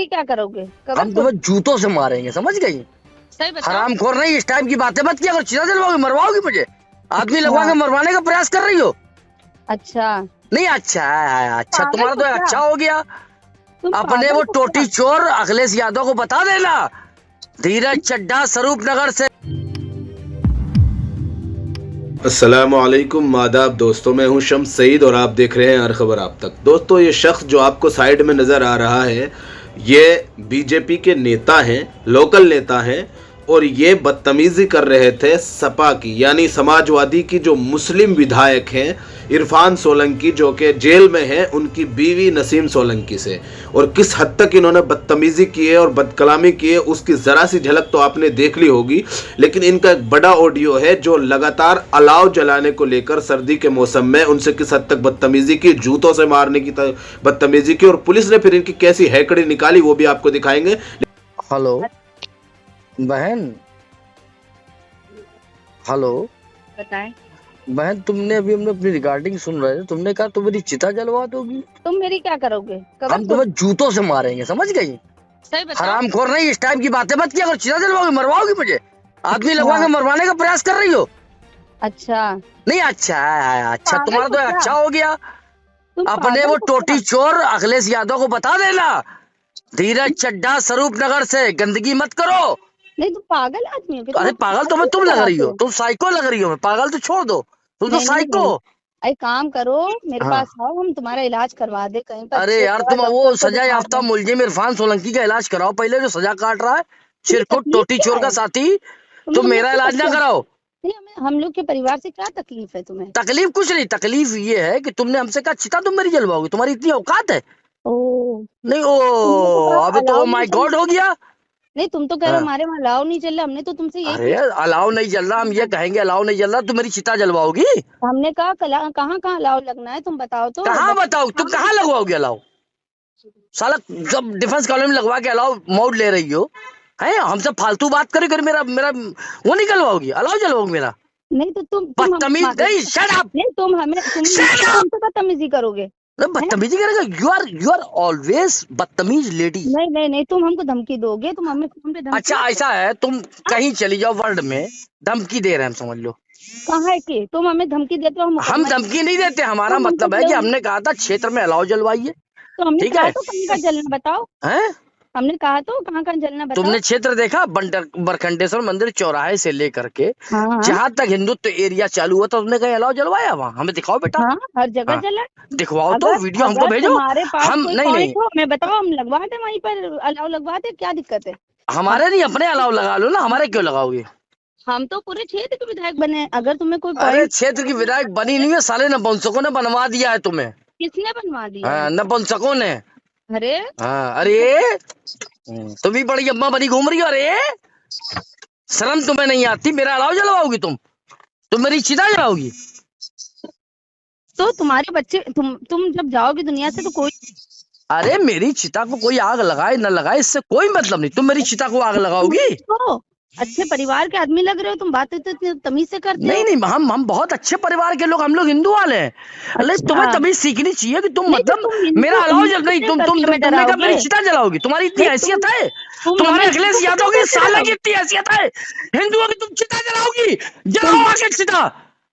मेरी क्या करोगे? हम तुम्हें जूतों से मारेंगे, समझ गई? सही बताओ। हरामखोर नहीं, इस टाइप की बातें मत किया करो। चिता जलवाओगी, मरवाओगी मुझे। आदमी अच्छा। लगवा के मरवाने का प्रयास कर रही हो। अच्छा नहीं अच्छा है, अच्छा पागल तुम्हारा हो तो क्या? अच्छा हो गया। तुम अपने पागल वो हो क्या? टोटी चोर अखिलेश यादव को बता देना। धीरज चड्ढा स्वरूप नगर से। अस्सलामुअलैकुम आदाब दोस्तों, मैं हूं शम्स सईद और आप देख रहे हैं हर खबर आप तक। दोस्तों, ये शख्स जो आपको साइड में नज़र आ रहा है, ये बीजेपी के नेता हैं, लोकल नेता हैं, और ये बदतमीज़ी कर रहे थे सपा की यानी समाजवादी की जो मुस्लिम विधायक हैं इरफान सोलंकी, जो कि जेल में हैं, उनकी बीवी नसीम सोलंकी से। और किस हद तक इन्होंने बदतमीज़ी की है और बदकलामी की है उसकी ज़रा सी झलक तो आपने देख ली होगी। लेकिन इनका एक बड़ा ऑडियो है जो लगातार अलाव जलाने को लेकर सर्दी के मौसम में उनसे किस हद तक बदतमीज़ी की, जूतों से मारने की बदतमीज़ी की, और पुलिस ने फिर इनकी कैसी हैकड़ी निकाली वो भी आपको दिखाएंगे। हेलो बहन, हेलो बताएं। बहन, तुमने अभी हमने अपनी रिकॉर्डिंग सुन रहे थे, तुमने कहा तुम मेरी चिता जलवा दोगी। तुम मेरी क्या करोगे? हम तुम्हें जूतों से मारेंगे, समझ गई? सही बताओ। हरामखोर नहीं, इस टाइप की बातें मत किया करो। चिता जलवाओगी, मरवाओगी मुझे। आदमी लगवा के मरवाने का प्रयास कर रही हो। अच्छा नहीं अच्छा है, अच्छा पागल तुम्हारा हो तो क्या? अच्छा हो गया। तुम अपने पागल वो हो टोटी क्या? चोर अखिलेश यादव को बता देना। धीरज चड्ढा स्वरूप नगर से गंदगी मत करो। नहीं तुम पागल आदमी हो क्या? अरे पागल तो मैं तुम लग रही हो, तुम साइको लग रही हो। मैं पागल तो छोड़ दो, तुम तो नहीं नहीं साइको। नहीं। एक काम करो, मेरे हाँ। पास आओ, हम तुम्हारा इलाज करवा दे कहीं पर अरे अच्छे यार, जगह तुम वो डॉक्टर को सजा दिखा याफ्ता दे। मुलजिम इरफान सोलंकी का इलाज कराओ पहले, जो सजा काट रहा है। तुम्हें चिरकुट तकलीफ टोटी क्या चोर का है? साथी। तुम हम लोग मेरा के इलाज ना बच्चे कराओ। नहीं, हमें हम लोग के परिवार से क्या तकलीफ है तुम्हें? तकलीफ कुछ नहीं, तकलीफ ये है कि तुमने हमसे कहा चिता तुम मेरी जलवाओगी। तुम्हारी इतनी औकात है? ओ, नहीं तुमने तो ओ, कहा अभी तो अलाउ ओ नहीं माय चल गॉड रहा हो है। गया। नहीं तुम तो कह रहे हो हाँ। हमारे वहाँ अलाउ नहीं चल रहा, हमने तो तुमसे यही अरे पूछा। अलाव नहीं चल रहा, हम ये कहेंगे अलाव नहीं चल रहा, तुम मेरी चिता जलवाओगी। हमने कहा कहाँ कहाँ अलाउ लगना है तुम बताओ तो। कहाँ बताओ, तुम कहाँ लगवाओगे अलाव? साला जब डिफेंस कॉलोनी में लगवा के अलाव मोड ले रही हो, है हमसे फालतू बात करे कर मेरा मेरा वो निकलवाओगी, अलाव जलवाओगी मेरा। नहीं तो तुम बदतमीज नहीं, शट अप, नहीं तुम हमें शट अप। हमसे बदतमीजी करोगे हैं? बदतमीजी करेगा? यू आर ऑलवेज बदतमीज लेडी। नहीं नहीं नहीं, तुम हमको धमकी दोगे, तुम हमें फोन पे धमकी अच्छा दोगे? ऐसा है, तुम कहीं चली जाओ वर्ल्ड में, धमकी दे रहे हैं हम, समझ लो। कहाँ है कि तुम हमें धमकी देते हो? हम हम मुकदमा धमकी नहीं देते, हमारा तुम हमसे मतलब है कि हमने कहा था क्षेत्र में अलाव जलवाइए। तो हमने ठीक कहा है, तो कहीं का जलना बताओ। हैं? हमने कहा तो कहाँ कहाँ जलना बताओ। तुमने क्षेत्र देखा? बरखंडेश्वर मंदिर चौराहे से लेकर के हाँ हाँ जहां तक हिंदुत्व एरिया चालू हुआ था, तुमने कहीं अलाव जलवाया? वहां हमें दिखाओ बेटा। हाँ, हर जगह हाँ, जला। दिखवाओ तो, अगर वीडियो हमको अगर भेजो। तुम्हारे पास हम कोई नहीं नहीं, पॉइंट हो हमें बताओ, हम लगवा दे वहीं पर अलाउ लगवा दे, क्या दिक्कत है? हमारे नहीं, अपने अलाव लगा लो ना, हमारे क्यों लगाओगे? हम तो पूरे क्षेत्र के विधायक बने हैं, अगर तुम्हें कोई अरे पॉइंट। क्षेत्र की विधायक बनी नहीं है, साले नपुंसकों ने बनवा दिया है तुम्हें। किसने बनवा दिया हाँ, है? नपुंसकों ने। अरे हाँ, अरे तुम भी बड़ी अम्मा बनी घूम रही हो। अरे शर्म तुम्हें नहीं आती? मेरा अलाव जलवाओगी तुम मेरी चिता जलाओगी। तो तुम्हारे बच्चे तुम जब जाओगे दुनिया से तो कोई अरे मेरी चिता को कोई आग लगाए न लगाए, इससे कोई मतलब नहीं। तुम मेरी चिता को आग लगाओगी? तो अच्छे परिवार के आदमी लग रहे हो, तुम बातें तो इतनी तमीज से करते नहीं हो। नहीं, हम बहुत अच्छे परिवार के लोग, हम लोग हिंदू वाले हैं। अरे अच्छा। तुम्हें तमीज सीखनी चाहिए कि तुम नहीं तो मतलब तुम मेरा हिंदू अलाव जल हिंदू नहीं, से तुमने करके हमें कहा डराओगे? मेरी चिता जलाओगी। तुम्हारी इतनी नहीं हैसियत है? तुम तुम्हारे हमें अखिलेश हिंदू यादव से की करके साला की डराओगे? इतनी हैसियत है, हिंदुओं की तुम चिता जलाओगी? जलाओ तुम आके चिता,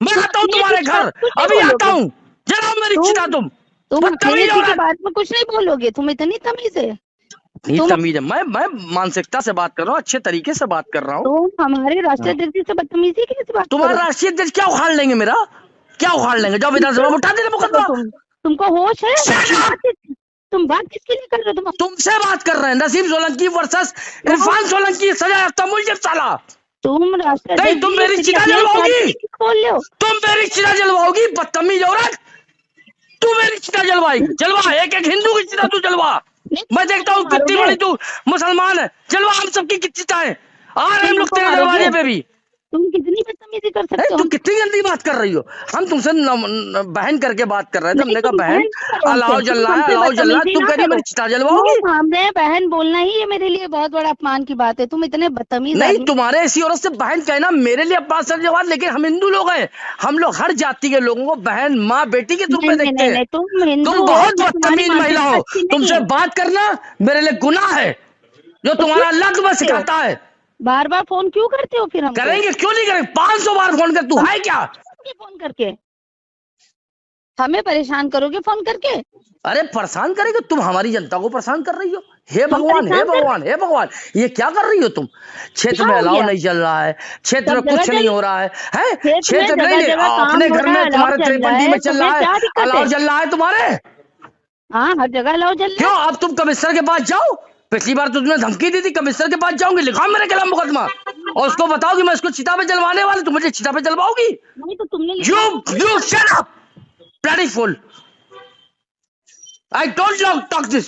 मैं तुम आता हूँ अखिलेश जी तुम्हारे के बारे घर, में कुछ नहीं अभी आता बोलोगे? हूँ। जलाओ मेरी चिता तुम तुम। तुम बदतमीज अखिलेश जी के औरत। बारे में कुछ नहीं बोलोगे? तुम इतनी तमीज है? इतनी तुम तमीज है? मैं मानसिकता से बात कर रहा हूँ, अच्छे तरीके से बात कर रहा हूँ। तुम हमारे राष्ट्रीय अध्यक्ष से बदतमीजी कैसे बात तुम्हारा करो? राष्ट्रीय अध्यक्ष क्या उखाड़ लेंगे मेरा? क्या उखाड़ लेंगे? जाओ विधानसभा में उठा देना मुकदमा। तुमको होश है? Shut up! तुम बात किसके लिए कर रहे हो? तुमसे बात कर रहे हैं, नसीम सोलंकी वर्सेस इरफान सोलंकी, सजा याफ्ता मुलजिम साला। तुम राष्ट्रीय नहीं, अध्यक्ष तुम मेरी जी, चिता अपने जलवाओगी, पार्टी की बोल रहे हो? तुम मेरी चिता जलवाओगी, बदतमीज औरत। तू मेरी चिता जलवाएगी, जलवा, एक एक हिंदू की चिता तू जलवा। नहीं, मैं देखता हूँ कितनी मारोगे? बड़ी तू मुसलमान है, जलवा हम सबकी चिताएं। आ रहे तुम हम लोग हमको तेरे मारोगे? दरवाजे पे भी। तुम कितनी बदतमीजी कर सकते हो? तुम कितनी गंदी बात कर रही हो। हम तुमसे बहन करके बात कर रहे थे, हमने कहा बहन अलाव जल रहा है, अलाव जल रहा है, तुम कह रही हो मेरी चिता जलवाओगी। हमने बहन बोलना ही ये मेरे लिए बहुत बड़ा अपमान की बात है। तुम इतने बदतमीज नहीं, आदमी। तुम्हारे ऐसी औरत से बहन कहना मेरे लिए अपमान से जवाब, लेकिन हम हिंदू लोग हैं, हम लोग हर जाति के लोगों को बहन माँ बेटी के रूप में देखते हैं। तुम हिंदू तुम हो, बहुत तो बदतमीज तुम्हारी महिला हो, मानसिकता अच्छी नहीं तुमसे है। बात करना मेरे लिए गुनाह है, जो तो तुम्हारा क्यों लग में करते हो? सिखाता है। बार बार फोन क्यों करते हो फिर हमको? करेंगे क्यों नहीं करेंगे, 500 बार फोन कर, तू है क्या? फोन करके हमें परेशान करोगे फोन करके? अरे परेशान करेंगे, तुम हमारी जनता को परेशान कर रही हो। हे हम भगवान, हे परेशान कर भगवान, हे भगवान, ये क्या कर रही हो तुम? क्षेत्र क्या में हो अलाव गया? नहीं चल रहा है, क्षेत्र सब में कुछ जगह नहीं चल- हो रहा है, क्षेत्र में नहीं, जगह काम अपने हो घर रहा में है, तुम्हारे अलाव चल रहा 53 में है, चल तुम्हें रहा क्या है, दिक्कत अलाव है? चल रहा है तुम्हारे। हाँ, हर जगह अलाव चल रहा क्यों है। अब तुम कमिश्नर के पास जाओ, पिछली बार तो तुमने धमकी दी थी, कमिश्नर के पास जाऊंगी, लिखा मेरे खिलाफ मुकदमा, और उसको बताओ कि मैं इसको चिता पे जलवाने वाली, तुम मुझे चिता पे जलवाओगी? नहीं तो तुमने You shut up, bloody fool. I don't talk this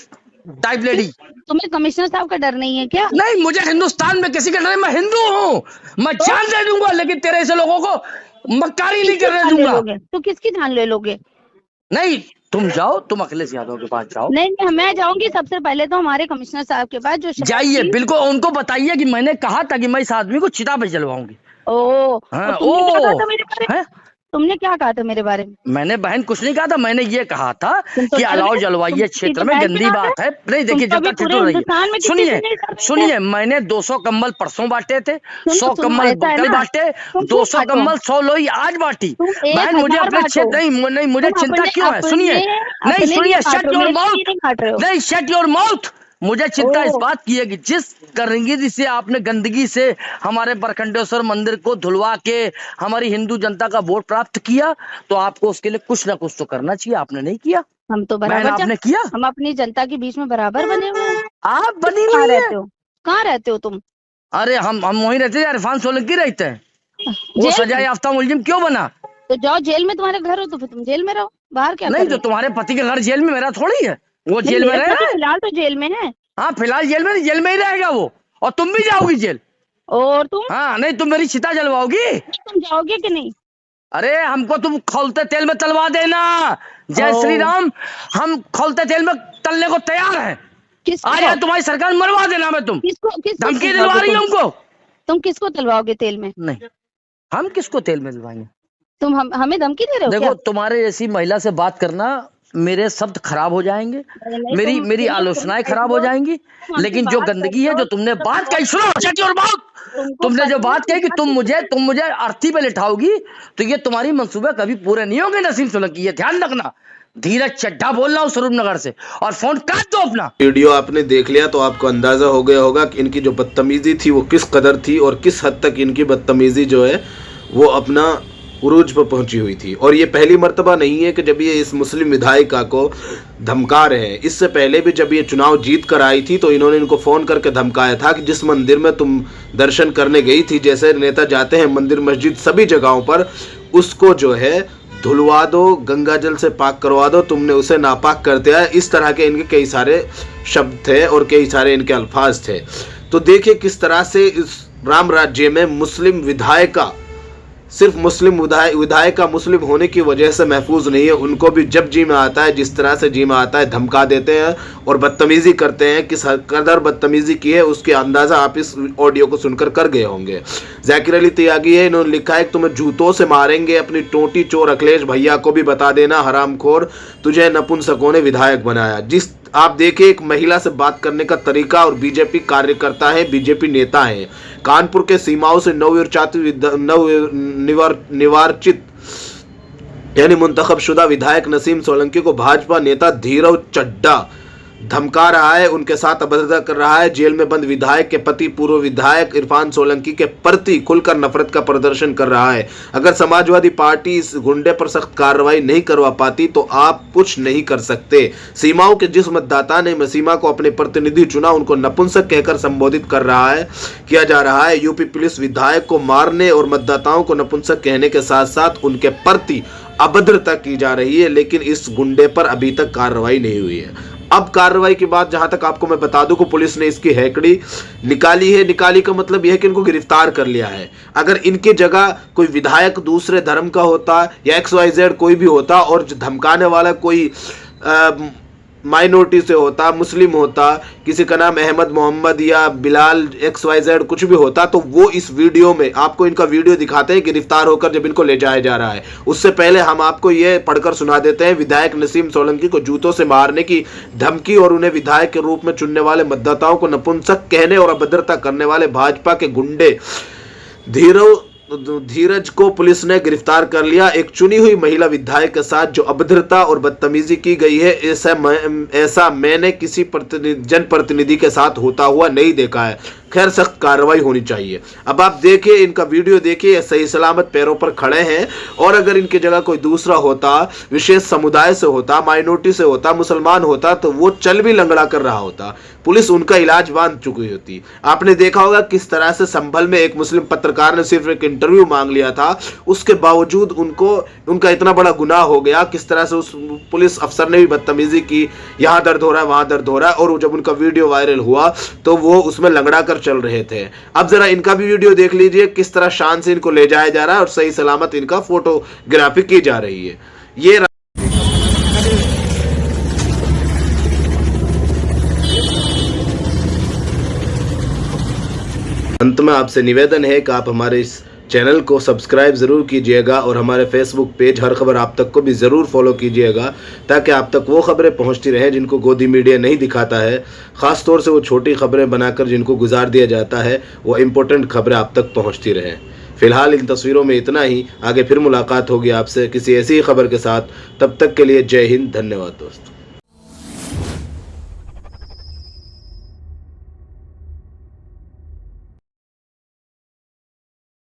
type lady. तुम्हें कमिश्नर साहब का डर नहीं है क्या? नहीं, मुझे हिंदुस्तान में किसी का डर नहीं, मैं हिंदू हूँ, मैं जान दे दूंगा, लेकिन तेरे ऐसे लोगों को मक्कारी नहीं करने दूंगा। तो किसकी जान ले लोगे? नहीं, तुम जाओ, तुम अखिलेश यादव के पास जाओ। नहीं, मैं जाऊंगी सबसे पहले तो हमारे कमिश्नर साहब के पास, जो जाइए, बिल्कुल उनको बताइए कि मैंने कहा था कि मैं इस आदमी को चिता पे जलवाऊंगी। हाँ, तुमने क्या कहा था मेरे बारे में? तुमने क्या कहा था मेरे बारे में? मैंने बहन कुछ नहीं कहा था, मैंने ये कहा था तो कि अलाव जलवाइए, क्षेत्र में गंदी बात है। नहीं देखिए, जनता ठिठुर रही है। सुनिए, मैंने 200 कंबल परसों बांटे थे, 100 कंबल कल बांटे, 200 कंबल 100 लोई आज बांटी। बहन मुझे अपने क्षेत्र नहीं, मुझे चिंता क्यों है? सुनिए, नहीं सुनिए, शट योर माउथ, नहीं शट योर माउथ। मुझे चिंता इस बात की है कि जिस गंदगी से आपने गंदगी से हमारे बरखंडेश्वर मंदिर को धुलवा के हमारी हिंदू जनता का वोट प्राप्त किया, तो आपको उसके लिए कुछ ना कुछ तो करना चाहिए, आपने नहीं किया। हम तो बराबर आपने किया, हम अपनी जनता के बीच में बराबर बने हुए हैं। आप बनी कहाँ हुई रहते हो? कहाँ रहते हो तुम? अरे हम वहीं रहते हैं, इरफान सोलंकी रहते हैं। वो सजा याफ्ता मुलजिम क्यों बना? तो जाओ, जेल में तुम्हारे घर हो तो फिर तुम जेल में रहो, बाहर क्या? नहीं, तो तुम्हारे पति के घर जेल में, मेरा थोड़ी है, वो जेल में रह रहा है। फिलहाल तो जेल में है। हाँ, फिलहाल जेल में ही रहेगा वो, और तुम भी जाओगी जेल। और तुम? हाँ, नहीं तुम मेरी चिता जलवाओगी? तुम जाओगे कि नहीं? अरे हमको तुम खौलते तेल में तलवा देना। जय श्री राम, हम खौलते तेल में तलने को तैयार हैं। आज तुम्हारी सरकार मरवा देना। मैं तुम धमकी दिलवा रही हो हमको? तुम किसको तलवाओगे तेल में? नहीं, हम किसको तेल में दिलवाएंगे? तुम हमें धमकी दे रहे हो? देखो, तुम्हारे जैसी महिला से बात करना, मेरे शब्द खराब हो जाएंगे, मेरी आलोचनाएं खराब हो जाएंगी, लेकिन जो गंदगी है, जो तुमने बात कही, सुनो, शट योर माउथ। तुमने जो बात कही कि तुम मुझे अर्थी पे लिटाओगी, तो ये तुम्हारी मंसूबे कभी पूरे नहीं होंगे नसीम सोलंकी, ये ध्यान रखना। धीरज चड्ढा बोल रहा हूँ स्वरूप नगर से, और फोन काट दो अपना। वीडियो आपने देख लिया तो आपको अंदाजा हो गया होगा कि इनकी जो बदतमीजी थी वो किस कदर थी, और किस हद तक इनकी बदतमीजी जो है वो अपना उरूज पर पहुंची हुई थी। और ये पहली मर्तबा नहीं है कि जब ये इस मुस्लिम विधायिका को धमका रहे हैं। इससे पहले भी जब ये चुनाव जीत कर आई थी तो इन्होंने इनको फ़ोन करके धमकाया था कि जिस मंदिर में तुम दर्शन करने गई थी, जैसे नेता जाते हैं मंदिर मस्जिद सभी जगहों पर, उसको जो है धुलवा दो, गंगा जल से पाक करवा दो, तुमने उसे नापाक कर दिया। इस तरह के इनके कई सारे शब्द थे और कई सारे इनके अल्फाज थे। तो देखिए किस तरह से इस राम राज्य में मुस्लिम विधायिका, सिर्फ मुस्लिम विधायिका मुस्लिम होने की वजह से महफूज नहीं है, उनको भी जब जी में आता है, जिस तरह से जी में आता है, धमका देते हैं और बदतमीजी करते हैं। किस कदर बदतमीजी की है उसके अंदाज़ा आप इस ऑडियो को सुनकर कर गए होंगे। जाकिर अली त्यागी है, इन्होंने लिखा है कि तुम्हें जूतों से मारेंगे, अपनी टोटी चोर अखिलेश भैया को भी बता देना, हरामखोर, तुझे नपुंसकों ने विधायक बनाया। जिस आप देखिए एक महिला से बात करने का तरीका, और बीजेपी कार्यकर्ता है, बीजेपी नेता है। कानपुर के सीमाओं से नवनिर्वाचित यानी मुंतखब शुदा विधायक नसीम सोलंकी को भाजपा नेता धीरज चड्ढा धमका रहा है, उनके साथ अभद्रता कर रहा है। जेल में बंद विधायक के पति पूर्व विधायक इरफान सोलंकी के प्रति खुलकर नफरत का प्रदर्शन कर रहा है। अगर समाजवादी पार्टी इस गुंडे पर सख्त कार्रवाई नहीं करवा पाती तो आप कुछ नहीं कर सकते। सीमाओं के जिस मतदाता ने मसीमा को अपने प्रतिनिधि चुना, उनको नपुंसक कहकर संबोधित किया जा रहा है। यूपी पुलिस विधायक को मारने और मतदाताओं को नपुंसक कहने के साथ साथ उनके प्रति अभद्रता की जा रही है, लेकिन इस गुंडे पर अभी तक कार्रवाई नहीं हुई है। अब कार्रवाई के बाद जहां तक आपको मैं बता दूं कि पुलिस ने इसकी हैकड़ी निकाली है। निकाली का मतलब यह है कि इनको गिरफ्तार कर लिया है। अगर इनकी जगह कोई विधायक दूसरे धर्म का होता या XYZ कोई भी होता और जो धमकाने वाला कोई माइनॉरिटी से होता, मुस्लिम होता, किसी का नाम अहमद मोहम्मद या बिलाल XYZ कुछ भी होता, तो वो इस वीडियो में आपको इनका वीडियो दिखाते हैं गिरफ्तार होकर जब इनको ले जाया जा रहा है। उससे पहले हम आपको ये पढ़कर सुना देते हैं। विधायक नसीम सोलंकी को जूतों से मारने की धमकी और उन्हें विधायक के रूप में चुनने वाले मतदाताओं को नपुंसक कहने और अभद्रता करने वाले भाजपा के गुंडे धीरज को पुलिस ने गिरफ्तार कर लिया। एक चुनी हुई महिला विधायक के साथ जो अभद्रता और बदतमीजी की गई है, ऐसा मैंने किसी जनप्रतिनिधि के साथ होता हुआ नहीं देखा है। खैर, सख्त कार्रवाई होनी चाहिए। अब आप देखिए, इनका वीडियो देखिए, सही सलामत पैरों पर खड़े हैं। और अगर इनकी जगह कोई दूसरा होता, विशेष समुदाय से होता, माइनॉरिटी से होता, मुसलमान होता, तो वो चल भी लंगड़ा कर रहा होता, पुलिस उनका इलाज बांध चुकी होती। आपने देखा होगा किस तरह से संभल में एक मुस्लिम पत्रकार ने सिर्फ एक इंटरव्यू मांग लिया था, उसके बावजूद उनका इतना बड़ा गुनाह हो गया। किस तरह से उस पुलिस अफसर ने भी बदतमीजी की, यहाँ दर्द हो रहा है, वहां दर्द हो रहा है। और जब उनका वीडियो वायरल हुआ तो वो उसमें लंगड़ा कर चल रहे थे। अब जरा इनका भी वीडियो देख लीजिए, किस तरह शान से इनको ले जाया जा रहा है और सही सलामत इनका फोटोग्राफी की जा रही है। ये अंत में आपसे निवेदन है कि आप हमारे इस चैनल को सब्सक्राइब ज़रूर कीजिएगा और हमारे फेसबुक पेज हर खबर आप तक को भी ज़रूर फॉलो कीजिएगा, ताकि आप तक वो खबरें पहुंचती रहें जिनको गोदी मीडिया नहीं दिखाता है। ख़ास तौर से वो छोटी खबरें बनाकर जिनको गुजार दिया जाता है, वो इम्पोर्टेंट खबरें आप तक पहुंचती रहें। फिलहाल इन तस्वीरों में इतना ही। आगे फिर मुलाकात होगी आपसे किसी ऐसी ही खबर के साथ। तब तक के लिए जय हिंद, धन्यवाद दोस्तों।